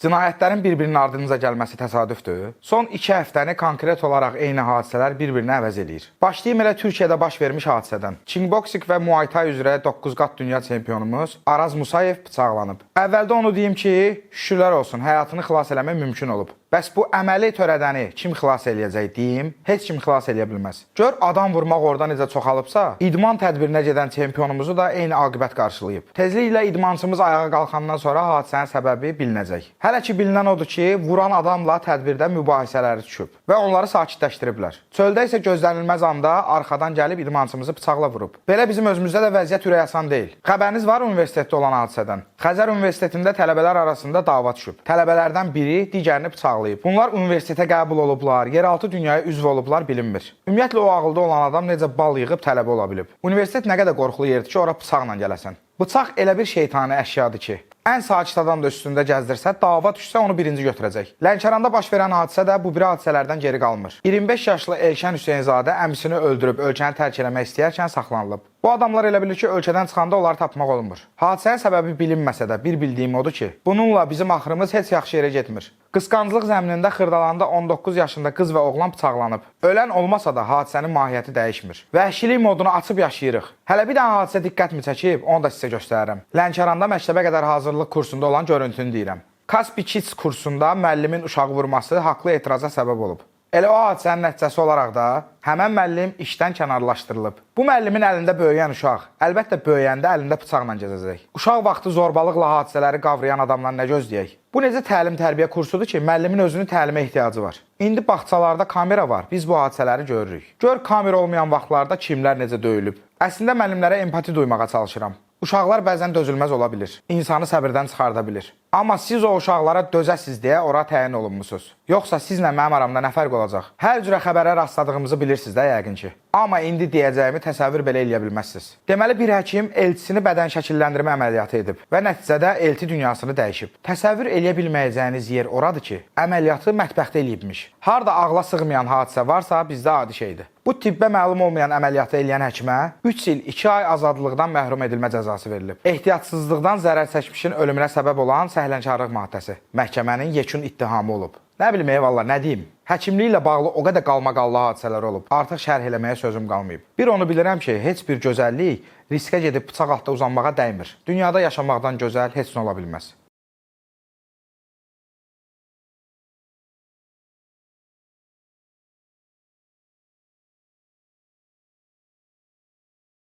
Cinayətlərin bir-birinin ardınca gəlməsi təsadüfdür. Son 2 həftəni konkret olaraq eyni hadisələr bir-birini əvəz edir. Başlayım elə Türkiyədə baş vermiş hadisədən. Kickboxing və Muay Thai üzrə 9 qat dünya çempionumuz Araz Musayev bıçaqlanıb. Əvvəldə onu deyim ki, şükürlər olsun, həyatını xilas eləmək mümkün olub. Bəs bu əməli törədəni kim xilas eləyəcək deyim? Heç kim xilas eləyə bilməz. Gör adam vurmaq orada necə çoxalıbsa, idman tədbirinə gedən çempionumuzu da eyni aqibət qarşılayıb. Tezliklə idmançımız ayağa qalxandan sonra hadisənin səbəbi bilinəcək. Hələ ki bilinən odur ki, vuran adamla tədbirdə mübahisələri düşüb və onları sakitləşdiriblər. Çöldə isə gözlənilməz anda arxadan gəlib idmançımızı bıçaqla vurub. Belə bizim özümüzdə də vəziyyət ürək asan deyil. Xəbəriniz var universitetdə olan hadisədən. Xəzər Universitetində tələbələr arasında dava düşüb. Tələbələrdən biri digərini bıçaqlayıb. Bunlar universitetə qəbul olublar, yeraltı dünyaya üzv olublar bilinmir. Ümumiyyətlə o ağılda olan adam necə bal yığıb tələbə ola bilib. Universitet nə qədər qorxulu yerdir ki, ora bıçaqla gələsən. Bıçaq elə bir şeytani əşyadır ki, ən sakit adam da üstündə gəzdirsə, dava düşsə onu birinci götürəcək. Lənkəranda baş verən hadisə də bu biri hadisələrdən geri qalmır. 25 yaşlı Elşən Hüseynzadə əmisini öldürüb ölkəni tərk eləmək istəyərkən saxlanılıb. Bu adamlar elə bilir ki, ölkədən çıxanda onları tapmaq olmur. Hadisənin səbəbi bilinməsə də bir bildiyim odur ki, bununla bizim axırımız heç yaxşı yerə getmir. Qısqanclıq zəminində Xırdalanda 19 yaşında qız və oğlan bıçaqlanıb. Ölən olmasa da hadisənin mahiyyəti dəyişmir. Vəhşilik modunu açıb yaşayırıq. Hələ bir dənə hadisə diqqətimi çəkib, onu da sizə göstərərəm. Lənkəranda məktəbə qədər hazırlıq kursunda olan görüntünü deyirəm. Kaspi Kids kursunda müəllimin uşağı vurması haqlı etiraza səbəb olub. Elə o hadisənin nəticəsi olaraq da həmən müəllim işdən kənarlaşdırılıb. Bu müəllimin əlində böyüyən uşaq, əlbəttə böyüyəndə əlində bıçaqla gəzəcək. Uşaq vaxtı zorbalıqla hadisələri qavrayan adamdan nə gözləyək? Bu necə təlim-tərbiyə kursudur ki, müəllimin özünün təlimə ehtiyacı var. İndi bağçalarda kamera var, biz bu hadisələri görürük. Gör kamera olmayan vaxtlarda kimlər necə döyülüb. Əslində müəllimlərə empati duymağa çalışıram. Uşaqlar bəzən dözülməz ola bilir, insanı səbirdən çıxarda bilir. Amma siz o uşaqlara dözəsiz deyə ora təyin olunmusunuz. Yoxsa sizlə mənim aramda nə fərq olacaq? Hər cürə xəbərə rastladığımızı bilirsiniz də yəqin ki. Amma indi deyəcəyimi təsəvvür belə eləyə bilməzsiniz. Deməli bir həkim elçisini bədən şəkilləndirmə əməliyyatı edib və nəticədə elçi dünyasını dəyişib. Təsəvvür eləyə bilməyəcəyiniz yer oradır ki, əməliyyatı mətbəxdə eləyibmiş. Harda ağla sığmayan hadisə varsa bizdə adi şeydir. Bu tibbə məlum olmayan əməliyyatı eləyən həkimə 3 il 2 ay azadlıqdan məhrum edilmə cəzası verilib. Ehtiyatsızlıqdan zərər çəkmişin ölümünə səbəb olan səhlənkarlıq maddəsi məhkəmənin yekun ittihamı olub. Nə bilim eyvallah, nə deyim? Həkimliklə bağlı o qədər qalmaqallı hadisələr olub. Artıq şərh eləməyə sözüm qalmayıb. Bir onu bilirəm ki, heç bir gözəllik riskə gedib bıçaq altda uzanmağa dəymir. Dünyada yaşamaqdan gözəl heç nə ola bilməz.